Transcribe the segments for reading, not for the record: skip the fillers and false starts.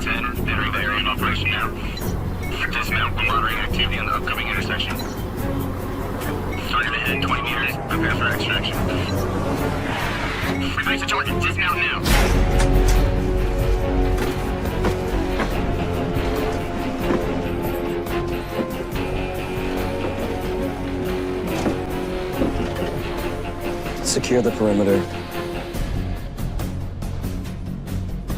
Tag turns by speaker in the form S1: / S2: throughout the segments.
S1: 10, entering the area in operation now. Dismount when monitoring activity on the upcoming intersection. Target ahead 20 meters, prepare for extraction. Replace the target, dismount now.
S2: Secure the perimeter.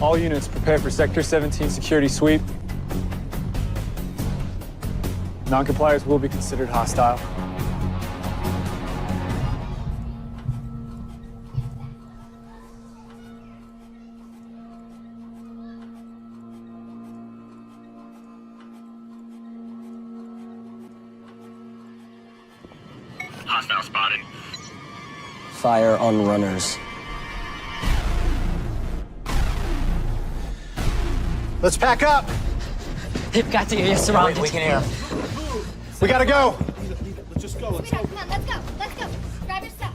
S3: All units prepare for Sector 17 security sweep. Non-compliers will be considered hostile.
S1: Hostile spotted.
S2: Fire on runners.
S4: Let's pack up.
S5: They've got to get you surrounded.
S2: We can hear.
S4: We gotta go.
S6: Let's just go. Let's go. Come on, let's go. Let's go. Grab your stuff.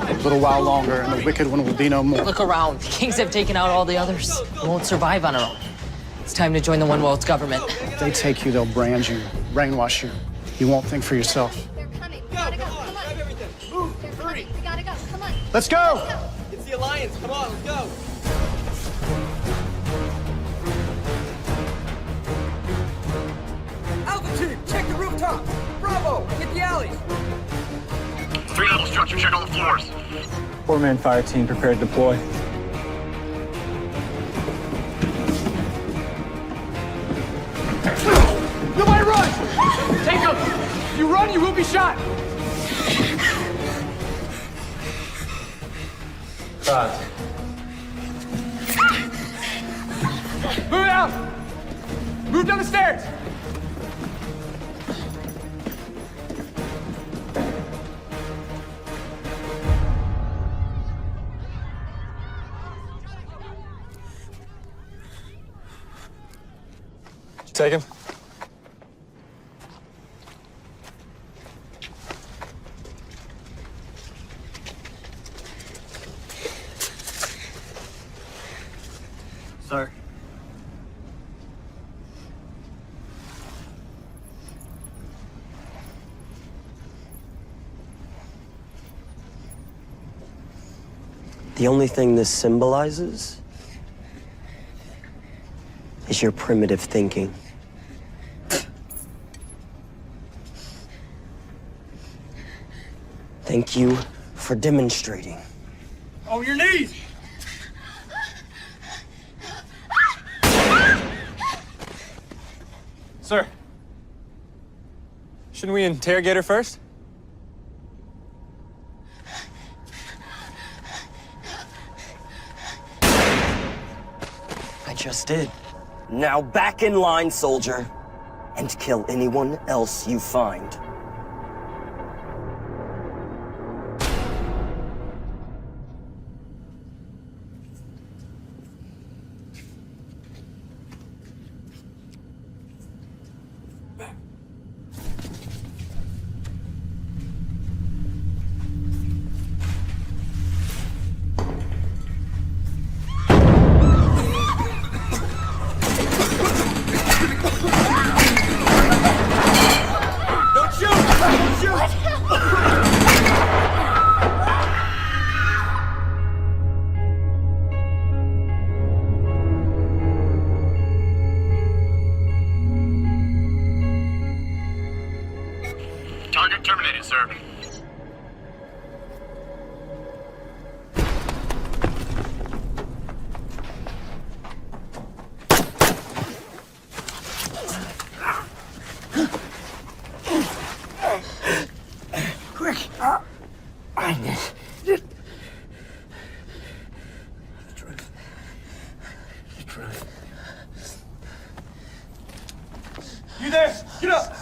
S4: A little while longer, and the wicked one will be no more.
S5: Look around. The Kings have taken out all the others. We won't survive on our own. It's time to join the One World's government.
S4: If they take you, they'll brand you, brainwash you. You won't think for yourself.
S6: They're coming. We gotta go. Come on.
S7: Grab everything. Move.
S6: They're
S7: Hurry.
S6: coming. We gotta go. Come on.
S4: Let's go.
S7: It's the Alliance. Come on, let's go. Alpha team, check the rooftop. Bravo, hit the alleys.
S1: 3-level structure, check all the floors.
S3: 4-man fire team prepared to deploy.
S4: Nobody run! Take him! If you run, you will be shot! Move out! Move down the stairs!
S3: Take him.
S4: Sir.
S2: The only thing this symbolizes is your primitive thinking. Thank you for demonstrating.
S4: On your knees!
S3: Sir. Shouldn't we interrogate her first?
S2: I just did. Now back in line, soldier, and kill anyone else you find.
S7: Don't shoot! Don't shoot!
S1: Target terminated, sir.
S4: Quick! I need it. The truth. The truth.
S7: You there? Get up!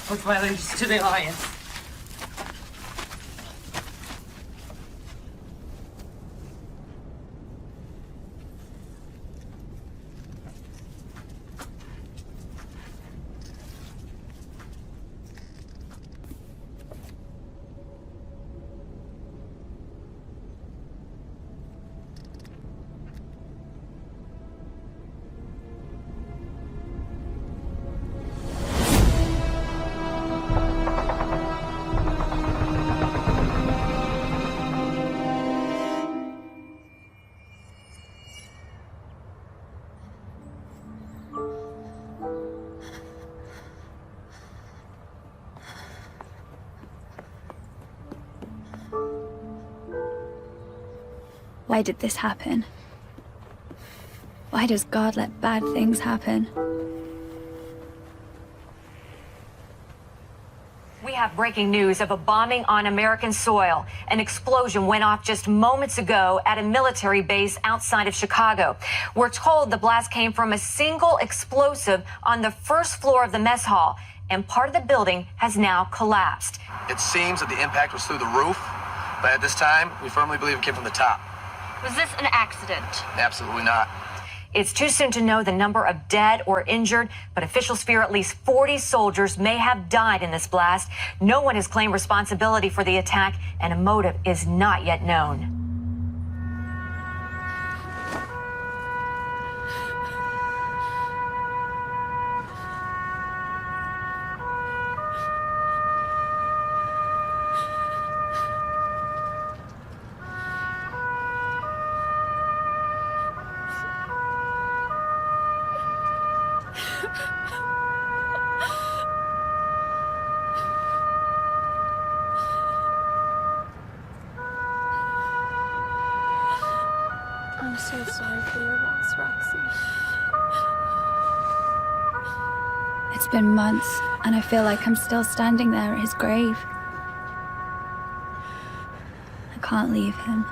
S5: Push my allegiance to the Alliance.
S8: Why did this happen? Why does God let bad things happen?
S9: We have breaking news of a bombing on American soil. An explosion went off just moments ago at a military base outside of Chicago. We're told the blast came from a single explosive on the first floor of the mess hall, and part of the building has now collapsed.
S10: It seems that the impact was through the roof, but at this time, we firmly believe it came from the top.
S6: Was this an accident?
S10: Absolutely not.
S9: It's too soon to know the number of dead or injured, but officials fear at least 40 soldiers may have died in this blast. No one has claimed responsibility for the attack, and a motive is not yet known.
S6: I'm so sorry for your loss, Roxy.
S8: It's been months, and I feel like I'm still standing there at his grave. I can't leave him.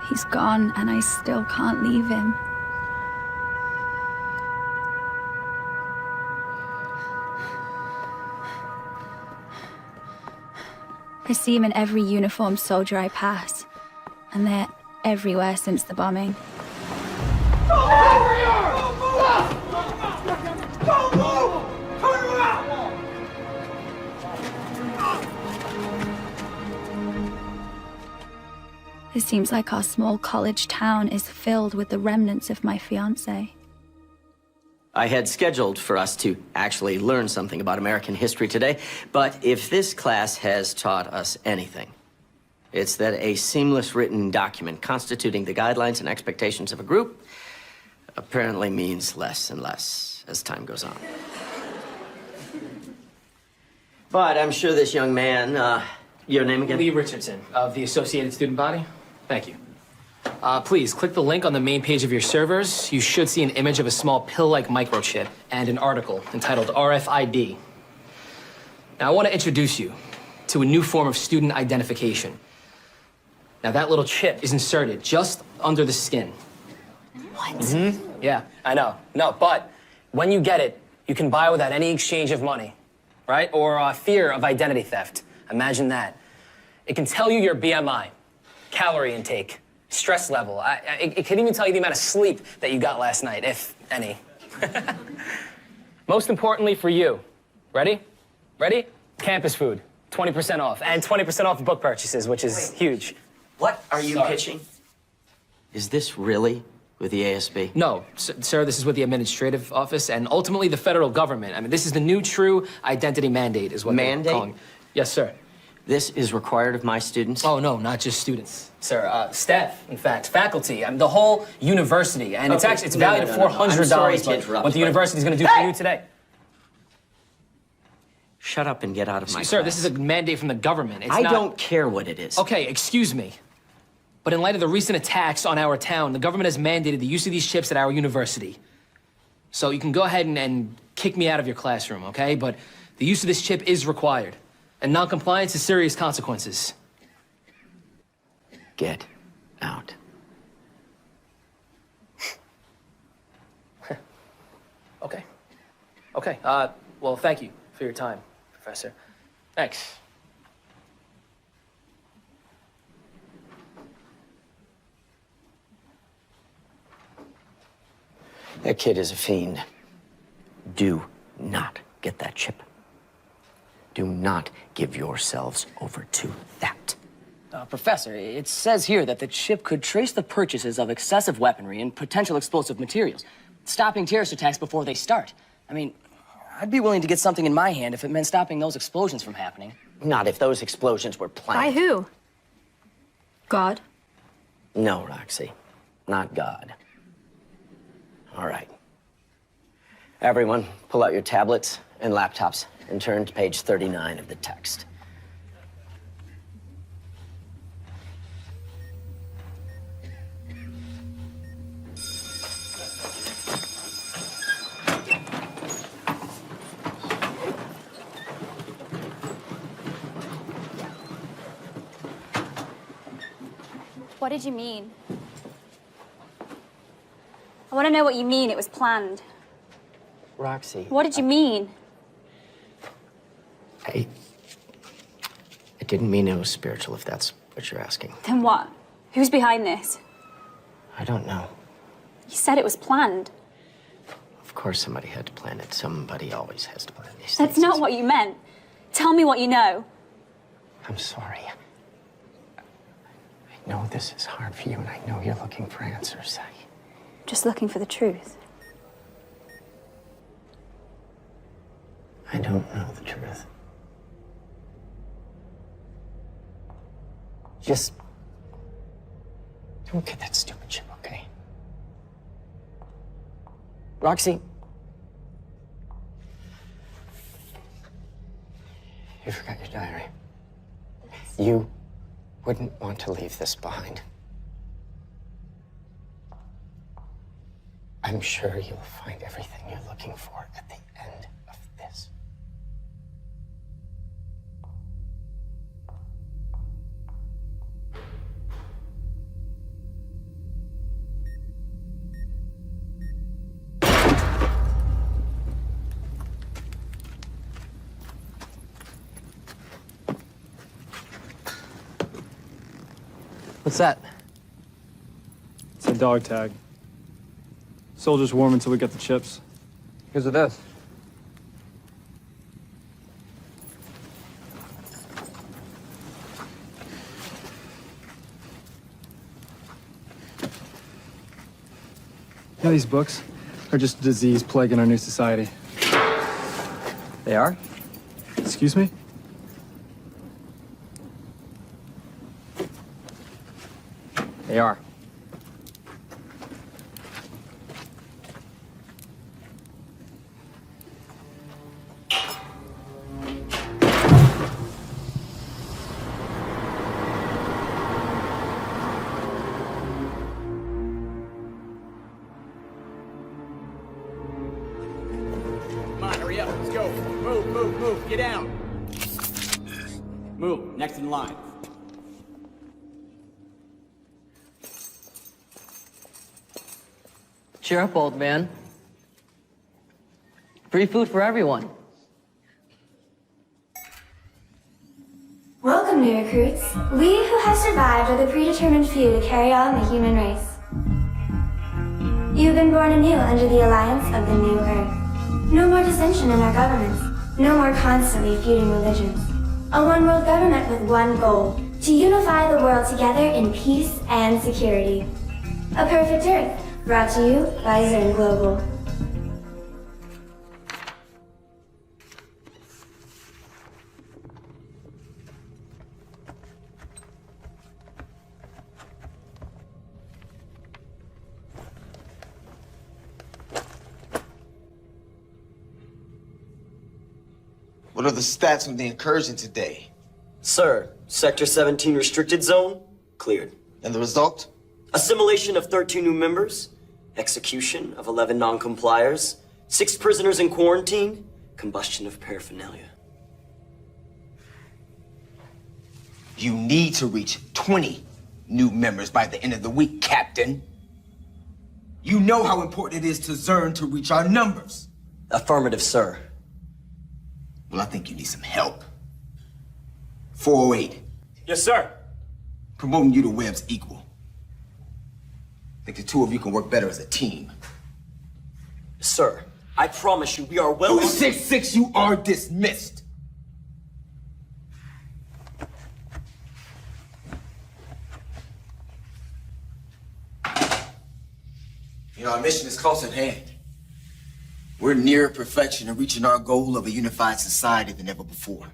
S8: He's gone, and I still can't leave him. I see him in every uniformed soldier I pass, and they're everywhere since the bombing. It seems like our small college town is filled with the remnants of my fiancé.
S2: I had scheduled for us to actually learn something about American history today, but if this class has taught us anything, it's that a seamless written document constituting the guidelines and expectations of a group apparently means less and less as time goes on. But I'm sure this young man, your name again?
S11: Lee Richardson of the Associated Student Body. Thank you. Please, click the link on the main page of your servers. You should see an image of a small pill-like microchip and an article entitled RFID. Now, I want to introduce you to a new form of student identification. Now, that little chip is inserted just under the skin.
S5: What?
S11: Mm-hmm. Yeah, I know. No, but when you get it, you can buy without any exchange of money, right? Or fear of identity theft. Imagine that. It can tell you your BMI, calorie intake, stress level. It can even tell you the amount of sleep that you got last night, if any. Most importantly for you, ready? Ready? Campus food, 20% off, and 20% off book purchases, which is huge.
S2: What are you pitching? Is this really with the ASB?
S11: No, sir, this is with the administrative office and ultimately the federal government. I mean, this is the new true identity mandate is what they're calling it. Yes, sir.
S2: This is required of my students?
S11: Oh, no, not just students, sir. Staff, in fact, faculty, the whole university. And it's actually, it's valued at $400, but what the university's gonna do for you today.
S2: Shut up and get out of my
S11: Sir,
S2: class.
S11: this is a mandate from the government.
S2: I don't care what it is.
S11: Okay, excuse me. But in light of the recent attacks on our town, the government has mandated the use of these chips at our university. So you can go ahead and kick me out of your classroom, okay? But the use of this chip is required. And non-compliance has serious consequences.
S2: Get out.
S11: Okay. Okay, well, thank you for your time, Professor. Thanks.
S2: That kid is a fiend. Do not get that chip. Do not give yourselves over to that.
S12: Professor, it says here that the chip could trace the purchases of excessive weaponry and potential explosive materials, stopping terrorist attacks before they start. I mean, I'd be willing to get something in my hand if it meant stopping those explosions from happening.
S2: Not if those explosions were planned.
S8: By who? God?
S2: No, Roxy. Not God. All right. Everyone, pull out your tablets and laptops and turn to page 39 of the text.
S8: What did you mean? I want to know what you mean it was planned.
S2: Roxy.
S8: What did you mean?
S2: I didn't mean it was spiritual, if that's what you're asking.
S8: Then what? Who's behind this?
S2: I don't know.
S8: You said it was planned.
S2: Of course somebody had to plan it. Somebody always has to plan these
S8: That's
S2: things.
S8: not what you meant. Tell me what you know.
S2: I'm sorry. I know this is hard for you, and I know you're looking for answers.
S8: Just looking for the truth.
S2: I don't know the truth. Just don't get that stupid chip, okay? Roxy. You forgot your diary. You wouldn't want to leave this behind. I'm sure you'll find everything you're looking for at the end of this.
S11: What's that?
S3: It's a dog tag. Soldiers warm until we get the chips.
S11: Here's this.
S3: Yeah, these books are just a disease plaguing our new society.
S2: They are?
S3: Excuse me?
S2: They are.
S7: Come on, hurry up. Let's go. Move, move, move. Get down. Move. Next in line.
S5: Cheer up, old man. Free food for everyone.
S6: Welcome, new recruits. We who have survived are the predetermined few to carry on the human race. You've been born anew under the alliance of the new Earth. No more dissension in our governments. No more constantly feuding religions. A one-world government with one goal: to unify the world together in peace and security. A perfect Earth, brought to you by Zern Global.
S10: What are the stats on the incursion today?
S13: Sir, Sector 17 restricted zone, cleared.
S10: And the result?
S13: Assimilation of 13 new members, execution of 11 non-compliers, 6 prisoners in quarantine, combustion of paraphernalia.
S10: You need to reach 20 new members by the end of the week, Captain. You know how important it is to Zern to reach our numbers.
S13: Affirmative, sir.
S10: Well, I think you need some help. 408.
S13: Yes, sir.
S10: Promoting you to Webb's equal. I think the two of you can work better as a team.
S13: Sir, I promise you we are well...
S10: 266, you are dismissed. You know, our mission is close at hand. We're nearer perfection and reaching our goal of a unified society than ever before.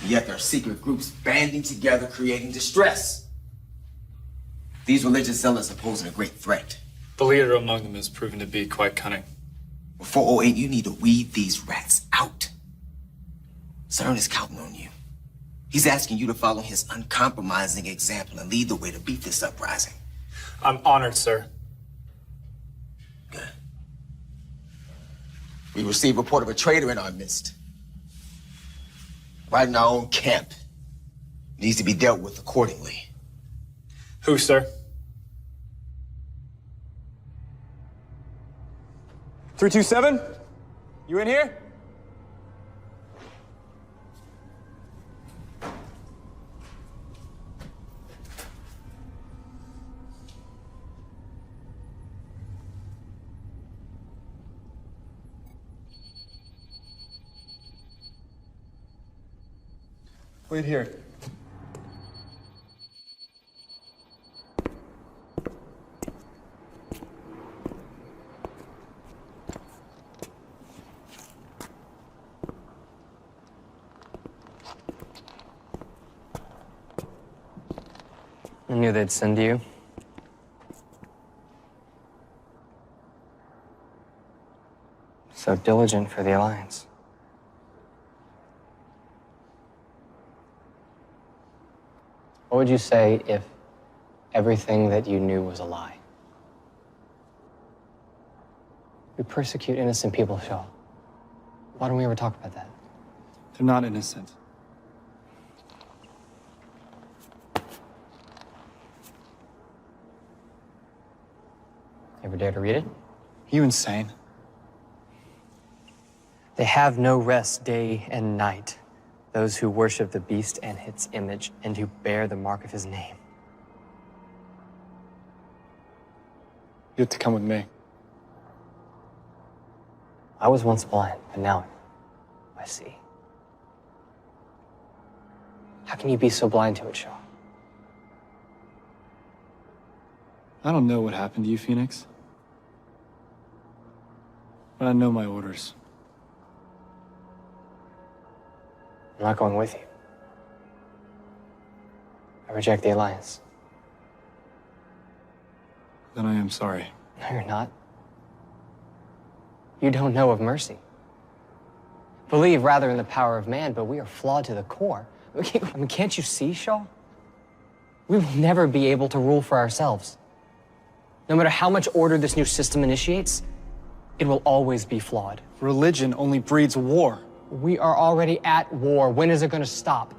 S10: And yet there are secret groups banding together, creating distress. These religious zealots are posing a great threat.
S3: The leader among them has proven to be quite cunning.
S10: With 408, you need to weed these rats out. Zern is counting on you. He's asking you to follow his uncompromising example and lead the way to beat this uprising.
S3: I'm honored, sir.
S10: Good. We received report of a traitor in our midst. Right in our own camp. Needs to be dealt with accordingly.
S3: Who, sir? 327? You in here? Wait here.
S14: I knew they'd send you. So diligent for the Alliance. What would you say if everything that you knew was a lie? We persecute innocent people, Shaw. Why don't we ever talk about that?
S3: They're not innocent.
S14: Ever dare to read it?
S3: Are you insane?
S14: They have no rest day and night, those who worship the beast and its image, and who bear the mark of his name.
S3: You have to come with me.
S14: I was once blind, but now I see. How can you be so blind to it, Shaw?
S3: I don't know what happened to you, Phoenix. But I know my orders.
S14: I'm not going with you. I reject the Alliance.
S3: Then I am sorry.
S14: No, you're not. You don't know of mercy. Believe rather in the power of man, but we are flawed to the core. I mean, can't you see, Shaw? We will never be able to rule for ourselves. No matter how much order this new system initiates, it will always be flawed.
S3: Religion only breeds war.
S14: We are already at war. When is it going to stop?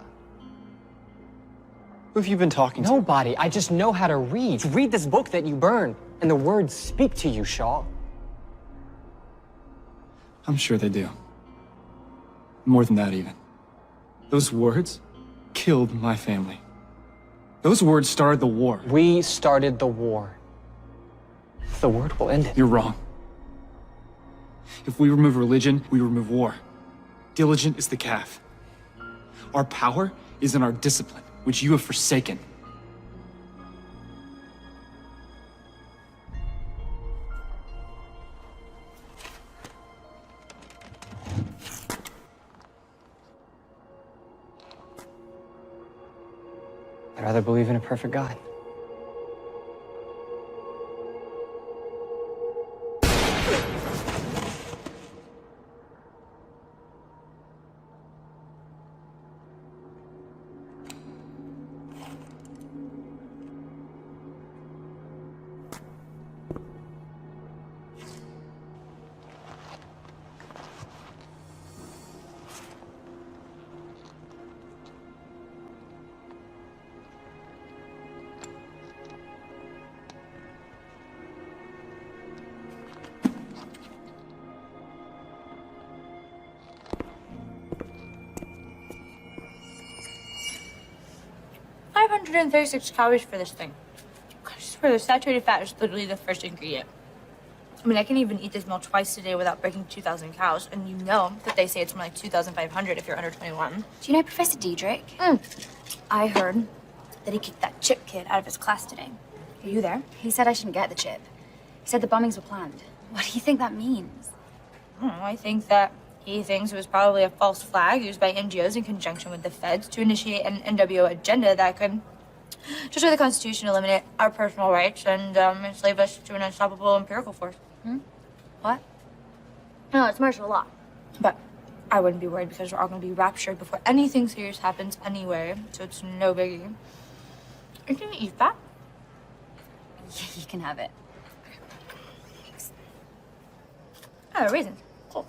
S3: Who have you been talking to?
S14: Nobody. I just know how to read. Read this book that you burned, and the words speak to you, Shaw.
S3: I'm sure they do. More than that, even. Those words killed my family. Those words started the war.
S14: We started the war. The word will end it.
S3: You're wrong. If we remove religion, we remove war. Diligent is the calf. Our power is in our discipline, which you have forsaken.
S14: I'd rather believe in a perfect God.
S15: $536 calories for this thing. I swear, the saturated fat is literally the first ingredient. I mean, I can even eat this meal twice a day without breaking 2,000 calories, and you know that they say it's more like 2,500 if you're under 21.
S8: Do you know Professor Diedrich? I heard that he kicked that chip kid out of his class today. Are you there? He said I shouldn't get the chip. He said the bombings were planned. What do you think that means?
S15: I think that he thinks it was probably a false flag used by NGOs in conjunction with the feds to initiate an NWO agenda that could destroy the Constitution, eliminate our personal rights, and enslave us to an unstoppable empirical force.
S8: What? No, it's martial law.
S15: But I wouldn't be worried because we're all going to be raptured before anything serious happens anyway, so it's no biggie. Are you going to eat that?
S8: Yeah, you can have it.
S15: Thanks. Oh, raisins. Cool.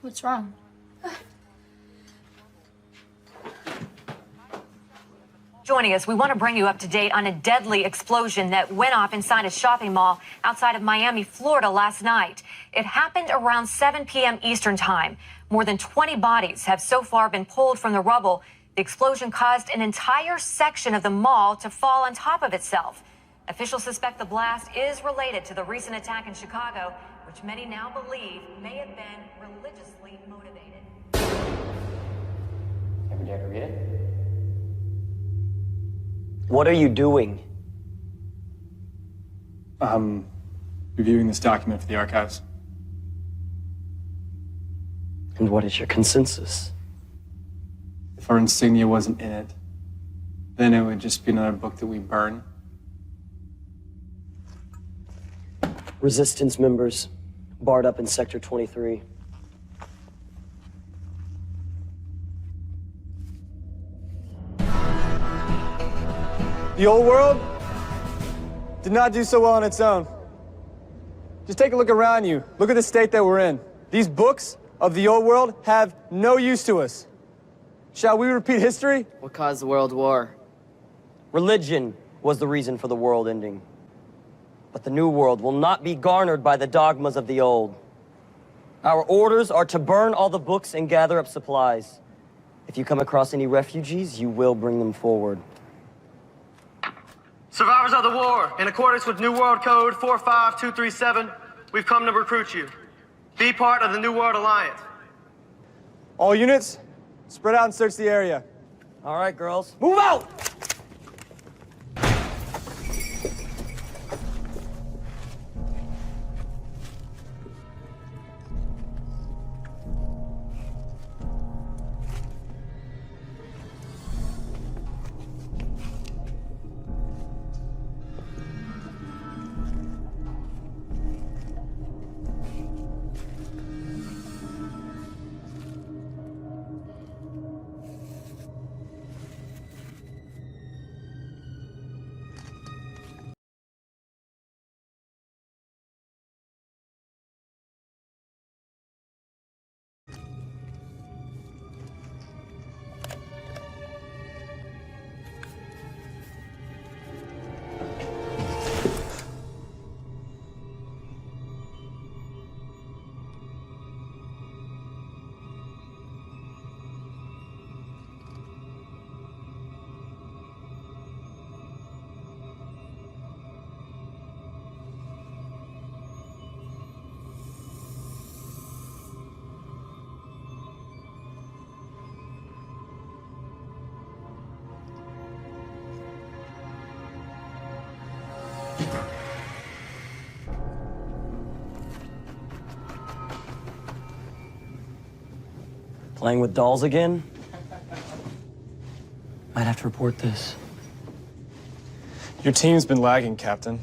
S15: What's wrong?
S9: Joining us, we want to bring you up to date on a deadly explosion that went off inside a shopping mall outside of Miami, Florida last night. It happened around 7 p.m. Eastern Time. More than 20 bodies have so far been pulled from the rubble. The explosion caused an entire section of the mall to fall on top of itself. Officials suspect the blast is related to the recent attack in Chicago, which many now believe may have been religiously motivated.
S14: Ever dare to read it?
S13: What are you doing?
S3: Reviewing this document for the archives.
S13: And what is your consensus?
S3: If our insignia wasn't in it, then it would just be another book that we burn.
S13: Resistance members, barred up in Sector 23.
S16: The old world did not do so well on its own. Just take a look around you. Look at the state that we're in. These books of the old world have no use to us. Shall we repeat history?
S12: What caused the World War?
S13: Religion was the reason for the world ending. But the new world will not be garnered by the dogmas of the old. Our orders are to burn all the books and gather up supplies. If you come across any refugees, you will bring them forward.
S17: Survivors of the war, in accordance with New World Code 45237, we've come to recruit you. Be part of the New World Alliance.
S16: All units, spread out and search the area.
S13: All right, girls, move out! Playing with dolls again? Might have to report this.
S3: Your team's been lagging, Captain.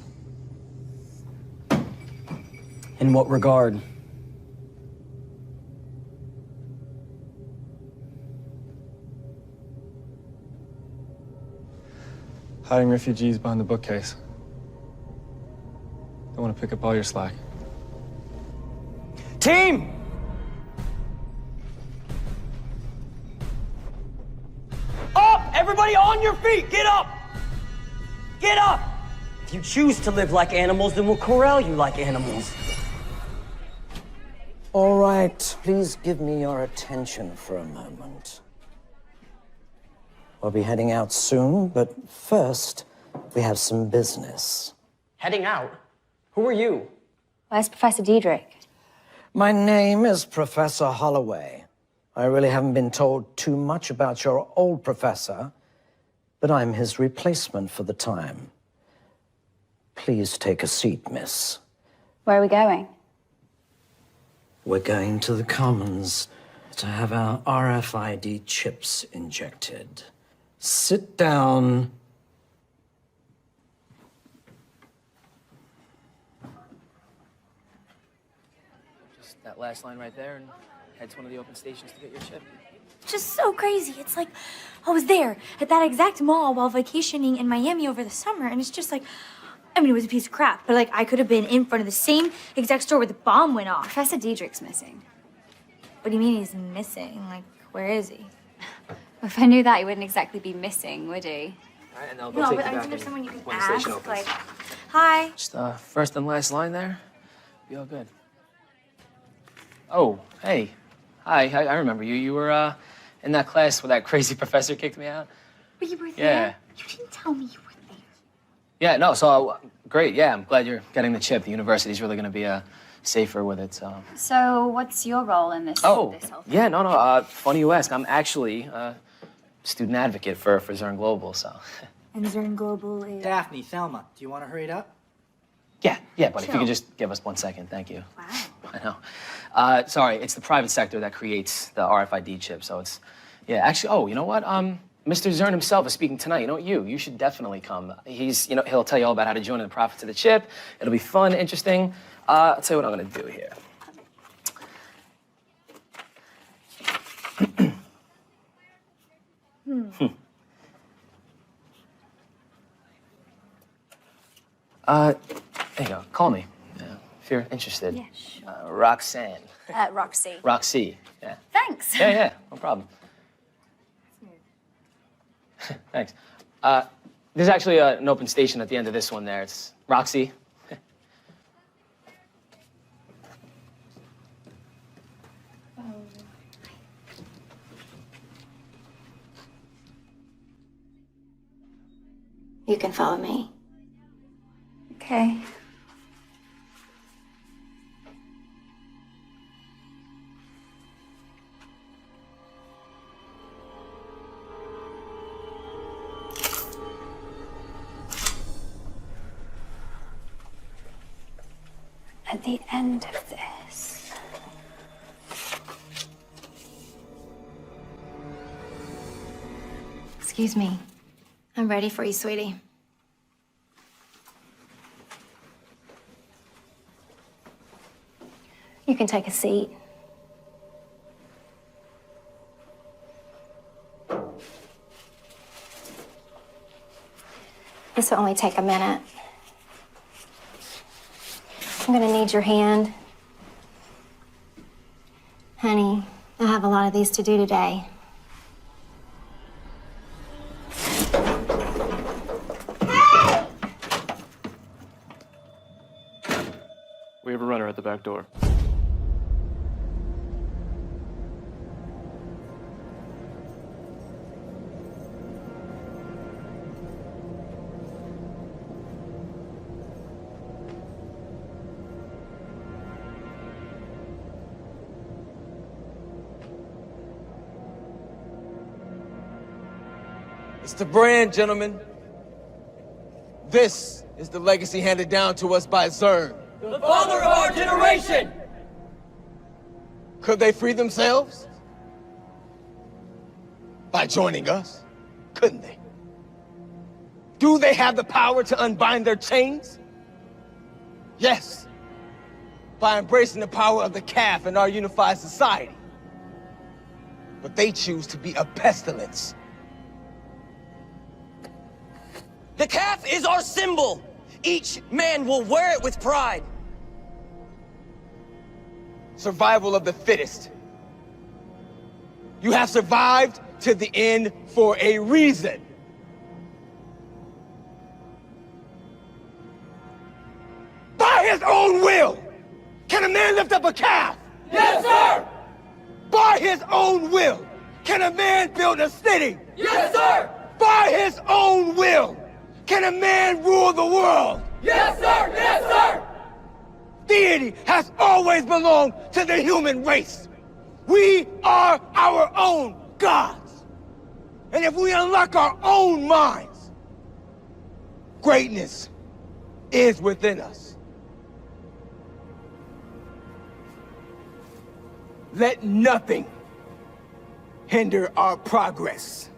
S13: In what regard?
S3: Hiding refugees behind the bookcase. Don't want to pick up all your slack.
S13: Team! Up! Everybody on your feet! Get up! Get up! If you choose to live like animals, then we'll corral you like animals.
S18: All right, please give me your attention for a moment. We'll be heading out soon, but first, we have some business.
S12: Heading out? Who are you?
S8: Where's Professor Diedrich?
S18: My name is Professor Holloway. I really haven't been told too much about your old professor, but I'm his replacement for the time. Please take a seat, miss.
S8: Where are we going?
S18: We're going to the Commons to have our RFID chips injected. Sit down.
S12: Just that last line right there, and head to one of the open stations to get your chip.
S15: Just so crazy. It's like I was there at that exact mall while vacationing in Miami over the summer, and it's just like, I mean, it was a piece of crap, but like I could have been in front of the same exact store where the bomb went off.
S8: Professor Diedrich's missing.
S15: What do you mean he's missing? Like, where is he?
S8: If I knew that, he wouldn't exactly be missing, would he?
S11: All right, and I'll
S15: No,
S11: go take
S15: but
S11: you back
S15: isn't there
S11: in
S15: someone you can
S11: when the station
S15: ask?
S11: opens.
S15: Like, hi.
S11: Just first and last line there. Be all good. Oh, hey. Hi, I remember you. You were in that class where that crazy professor kicked me out.
S8: But you were
S11: Yeah.
S8: there. You didn't tell me you were there.
S11: Yeah, no, so great. Yeah, I'm glad you're getting the chip. The university's really going to be safer with it.
S8: So what's your role in this?
S11: Oh,
S8: this whole thing?
S11: yeah, no. Funny you ask. I'm actually a student advocate for Zern Global, so.
S15: And Zern Global is...
S7: Daphne, Thelma, do you want to hurry it up?
S11: Yeah, but if you
S15: Chill.
S11: could just give us 1 second, thank you.
S15: Wow.
S11: I know. Sorry, it's the private sector that creates the RFID chip, so it's, yeah, actually, oh, you know what? Mr. Zern himself is speaking tonight. You know what, you should definitely come. He'll tell you all about how to join in the profits of the chip. It'll be fun, interesting. I'll tell you what I'm gonna do here. There you go, call me, if you're interested.
S8: Yeah, sure.
S11: Roxanne.
S8: Roxy.
S11: Roxy, yeah.
S8: Thanks.
S11: Yeah, no problem. Thanks. There's actually an open station at the end of this one there. It's Roxy.
S6: You can follow me.
S8: Okay. At the end of this.
S6: Excuse me. I'm ready for you, sweetie. You can take a seat. This will only take a minute. I'm gonna need your hand. Honey, I have a lot of these to do today.
S19: We have a runner at the back door.
S20: It's the brand, gentlemen. This is the legacy handed down to us by Zern.
S13: The father of our generation!
S20: Could they free themselves? By joining us? Couldn't they? Do they have the power to unbind their chains? Yes. By embracing the power of the calf in our unified society. But they choose to be a pestilence.
S13: The calf is our symbol. Each man will wear it with pride.
S20: Survival of the fittest. You have survived to the end for a reason. By his own will, can a man lift up a calf?
S13: Yes, sir!
S20: By his own will, can a man build a city?
S13: Yes, sir!
S20: By his own will, can a man rule the world?
S13: Yes, sir! Yes, sir!
S20: Deity has always belonged to the human race. We are our own gods. And if we unlock our own minds, greatness is within us. Let nothing hinder our progress.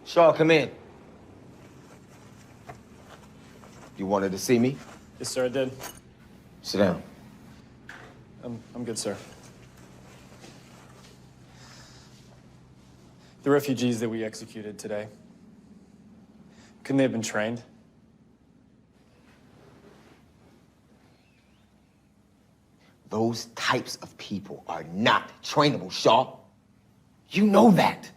S20: Shaw, come in.
S10: wanted to see me?
S3: Yes, sir, I did.
S10: Sit down.
S3: I'm good, sir. The refugees that we executed today, couldn't they have been trained?
S10: Those types of people are not trainable, Shaw. You know that.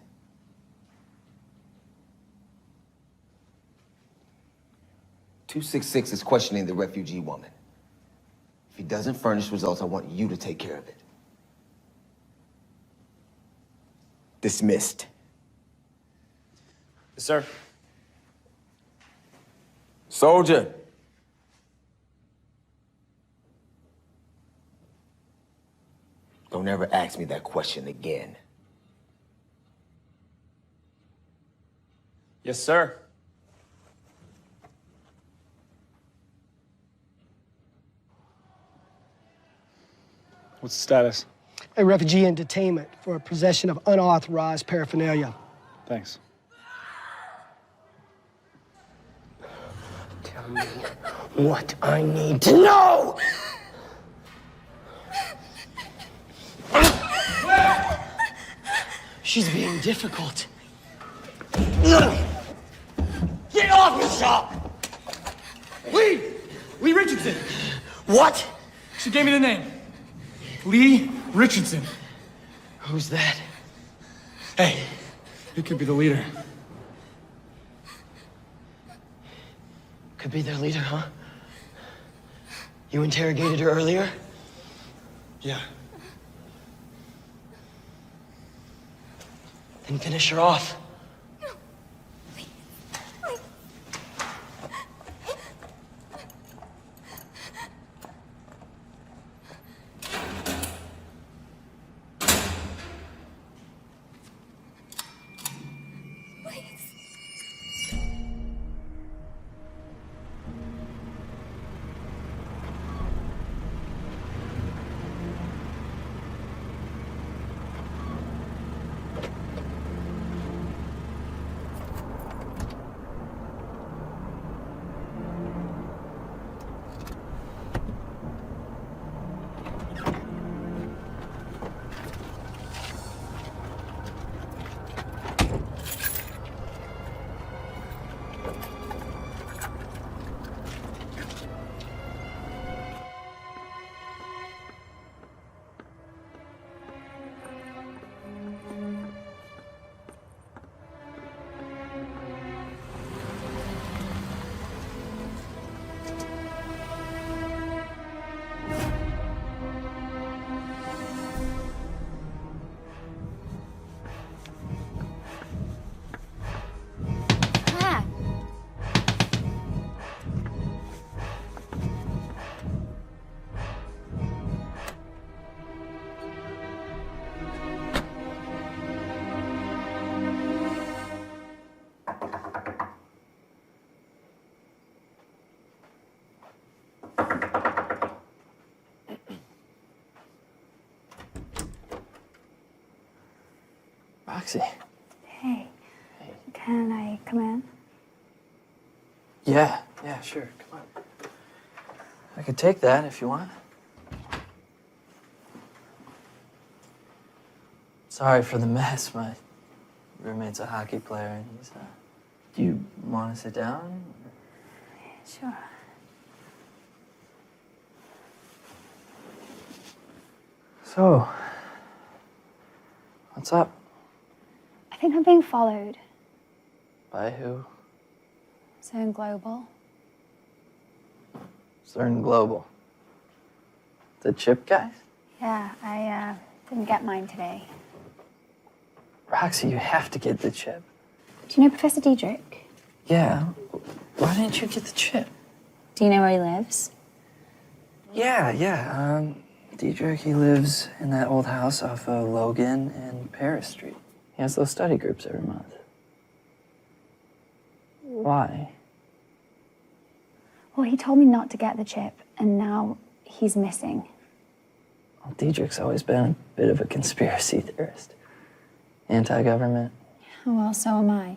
S10: "266 is questioning the refugee woman. If he doesn't furnish results, I want you to take care of it. Dismissed."
S3: Yes, sir.
S10: Soldier. Don't ever ask me that question again.
S3: Yes, sir. What's the status?
S21: A refugee in detainment for possession of unauthorized paraphernalia.
S3: Thanks.
S21: Tell me what I need to know! She's being difficult.
S20: Get off me, Shaw!
S3: Lee! Lee Richardson!
S21: What?
S3: She gave me the name. Lee Richardson.
S21: Who's that?
S3: Hey, it could be the leader.
S21: Could be their leader, huh? You interrogated her earlier?
S3: Yeah.
S21: Then finish her off.
S22: Roxy.
S8: Hey, can I come in?
S22: Yeah, sure. Come on. I could take that if you want. Sorry for the mess. My roommate's a hockey player and he's, Do you want to sit down?
S8: Sure.
S22: So, what's up?
S8: I think I'm being followed.
S22: By who?
S8: Zone Global.
S22: CERN Global. The chip guys?
S8: Yeah, I didn't get mine today.
S22: Roxy, you have to get the chip.
S8: Do you know Professor Diedrich?
S22: Yeah. Why didn't you get the chip?
S8: Do you know where he lives?
S22: Yeah. Diedrich, he lives in that old house off of Logan and Paris Street. He has those study groups every month. Why?
S8: Well, he told me not to get the chip, and now he's missing.
S22: Well, Diedrich's always been a bit of a conspiracy theorist. Anti-government.
S8: Well, so am I.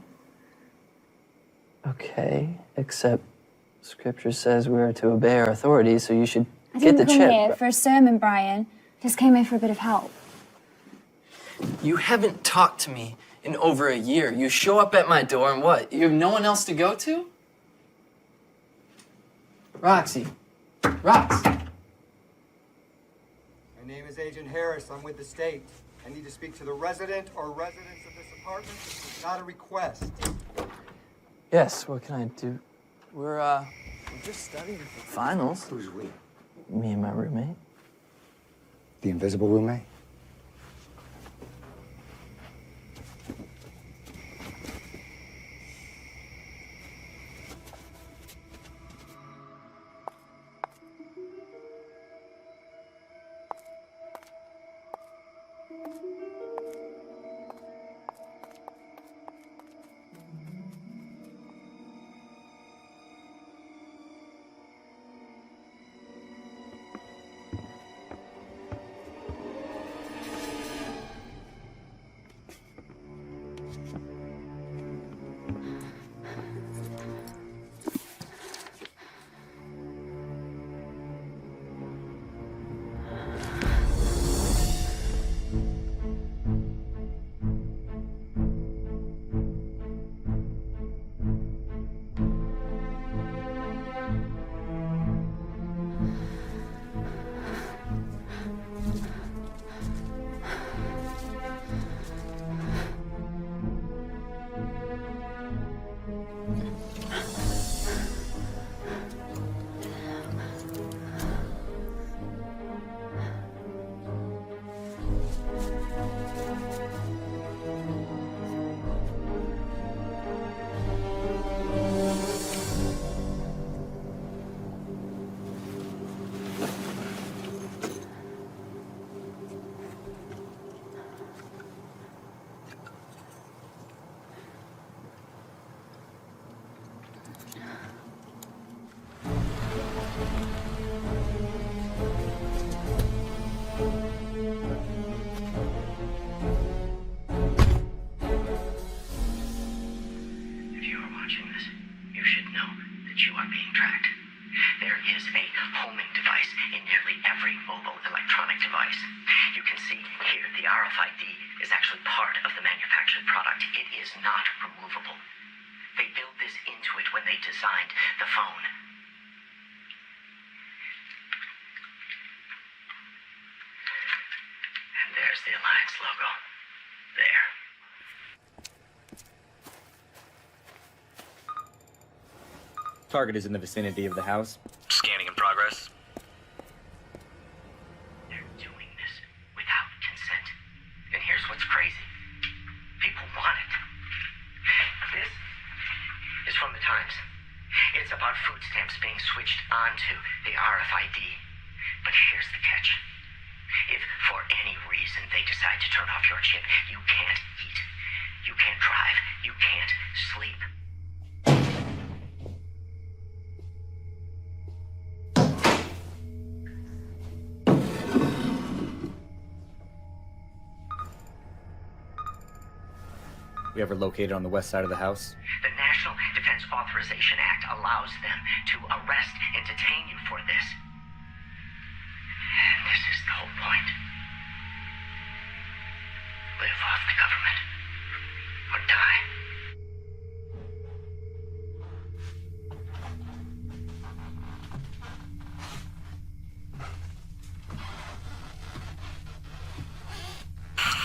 S22: Okay, except Scripture says we are to obey our authorities, so you should
S8: I
S22: get the
S8: didn't come
S22: chip.
S8: here for a sermon, Brian. Just came here for a bit of help.
S22: You haven't talked to me in over a year. You show up at my door and what? You have no one else to go to? Roxy. Rox.
S1: My name is Agent Harris. I'm with the state. I need to speak to the resident or residents of this apartment. This is not a request.
S22: Yes, what can I do? We're just studying for finals.
S1: Who's we?
S22: Me and my roommate.
S1: The invisible roommate?
S4: Target is in the vicinity of the house.
S23: Scanning in progress.
S2: They're doing this without consent. And here's what's crazy. People want it. This is from the Times. It's about food stamps being switched onto the RFID. But here's the catch. If for any reason they decide to turn off your chip, you can't eat. You can't drive. You can't sleep.
S4: We ever located on the west side of the house?
S2: The National Defense Authorization Act allows them to arrest and detain you for this. And this is the whole point. Live off the government or die.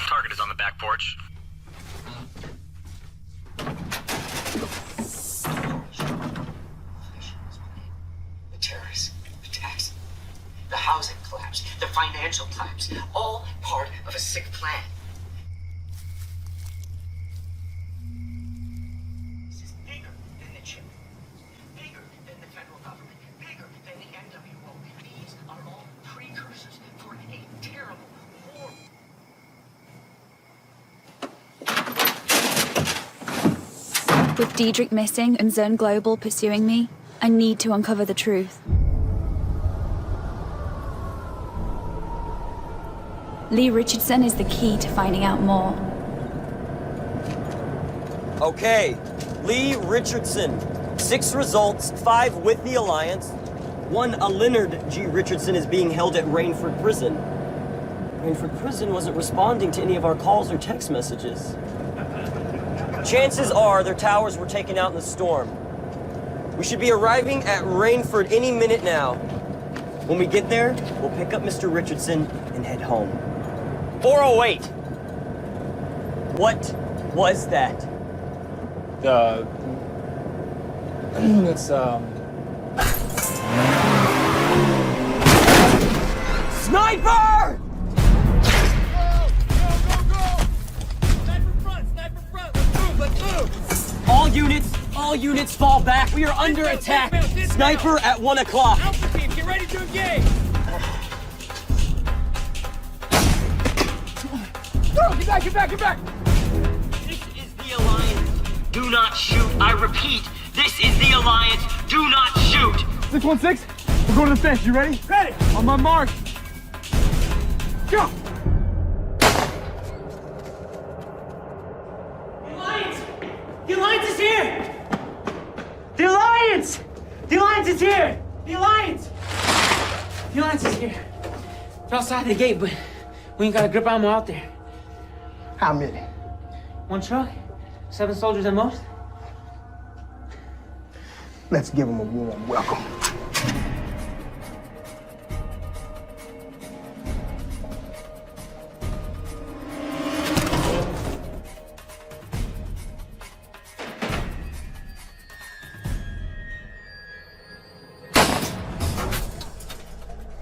S23: Target is on the back porch.
S2: The terrorist attacks, the housing collapse, the financial collapse, all part of a sick plan. This is bigger than the chip, bigger than the federal government, bigger than the NWO. These are all precursors for a terrible war.
S8: With Diedrich missing and Zern Global pursuing me, I need to uncover the truth. Lee Richardson is the key to finding out more.
S13: Okay, Lee Richardson, 6 results, 5 with the Alliance. 1, a Leonard G. Richardson is being held at Rainford Prison. Rainford Prison wasn't responding to any of our calls or text messages. Chances are their towers were taken out in the storm. We should be arriving at Rainford any minute now. When we get there, we'll pick up Mr. Richardson and head home. 408! What was that?
S3: It's,
S13: Sniper! All units fall back. We are under attack. Sniper at 1 o'clock.
S7: Alpha team, get ready to engage! Go! Get back, get back, get back!
S13: This is the Alliance. Do not shoot. I repeat, this is the Alliance. Do not shoot.
S16: 616, we're going to the fence. You ready?
S7: Ready!
S16: On my mark. Go!
S7: The Alliance is here! The Alliance! The Alliance is here! The Alliance! The Alliance is here. They're outside the gate, but we ain't got a grip ammo out there.
S20: How many?
S7: 1 truck, 7 soldiers at most.
S20: Let's give them a warm welcome.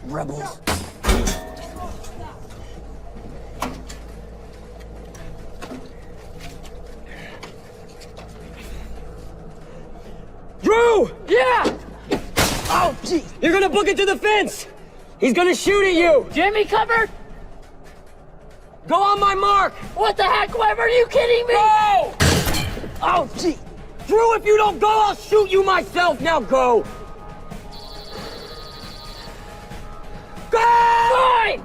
S13: Rebels. Drew!
S7: Yeah!
S13: Oh, gee! You're gonna book it to the fence! He's gonna shoot at you!
S7: Jimmy covered?
S13: Go on my mark!
S7: What the heck, Weber? Are you kidding me?
S13: Go! Oh, gee! Drew, if you don't go, I'll shoot you myself! Now go! Go!
S7: Fine!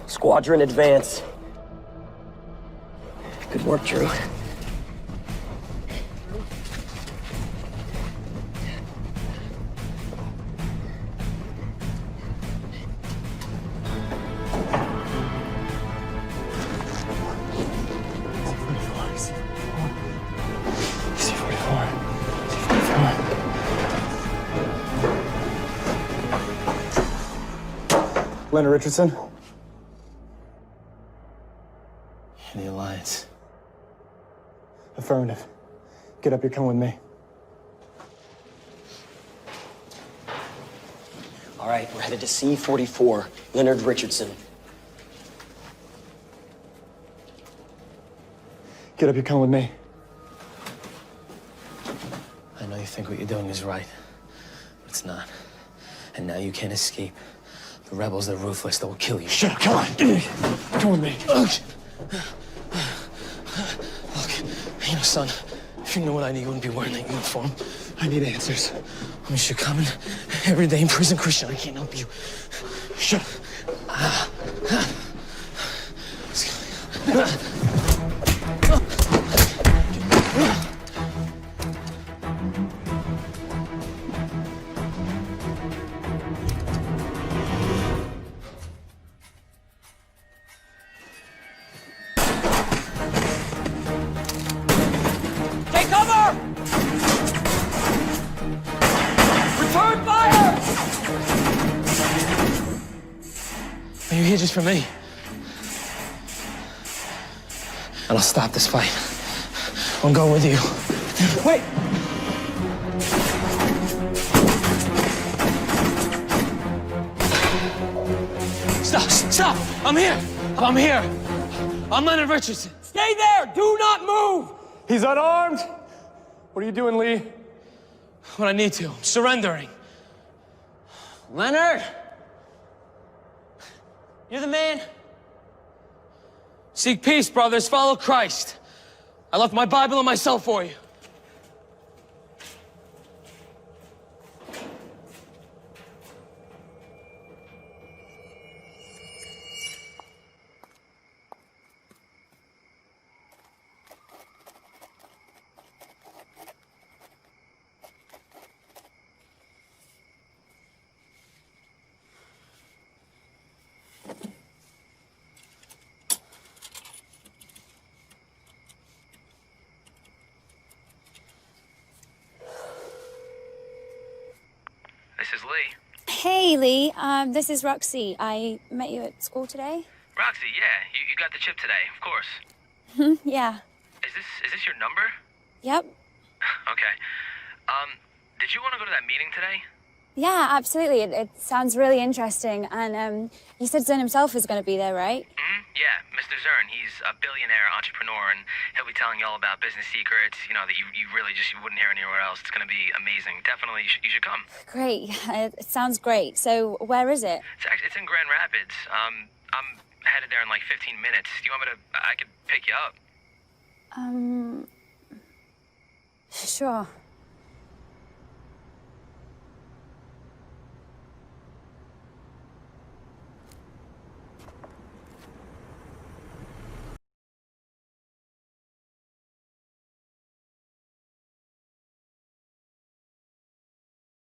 S13: Squadron advance. Good work, Drew.
S16: Leonard Richardson.
S22: The Alliance.
S16: Affirmative. Get up, you're coming with me.
S13: All right, we're headed to C-44, Leonard Richardson.
S16: Get up, you're coming with me.
S22: I know you think what you're doing is right, but it's not. And now you can't escape. The rebels, they're ruthless. They will kill you.
S16: Shut up, come on. Come with me.
S22: Look, you know, son, if you knew what I need, you wouldn't be wearing that uniform.
S16: I need answers.
S22: I mean, you're coming every day in prison, Christian. I can't help you.
S16: Shut up.
S13: Take cover! Return fire!
S22: Are you here just for me? And I'll stop this fight. I'll go with you.
S16: Wait!
S22: Stop! I'm here! I'm here! I'm Leonard Richardson.
S13: Stay there! Do not move!
S16: He's unarmed. What are you doing, Lee?
S22: When I need to. I'm surrendering.
S12: Leonard! You're the man.
S22: Seek peace, brothers. Follow Christ. I left my Bible and myself for you.
S23: Mrs. Lee.
S8: Hey, Lee. This is Roxy. I met you at school today.
S23: Roxy, yeah, you got the chip today, of course.
S8: Yeah.
S23: Is this your number?
S8: Yep.
S23: Okay. Did you want to go to that meeting today?
S8: Yeah, absolutely. It sounds really interesting. And you said Zern himself is going to be there, right?
S23: Yeah, Mr. Zern, he's a billionaire entrepreneur, and he'll be telling you all about business secrets, that you really just you wouldn't hear anywhere else. It's going to be amazing. Definitely, you should come.
S8: Great. It sounds great. So where is it?
S23: It's in Grand Rapids. I'm headed there in like 15 minutes. Do you want me to? I could pick you up.
S8: Sure.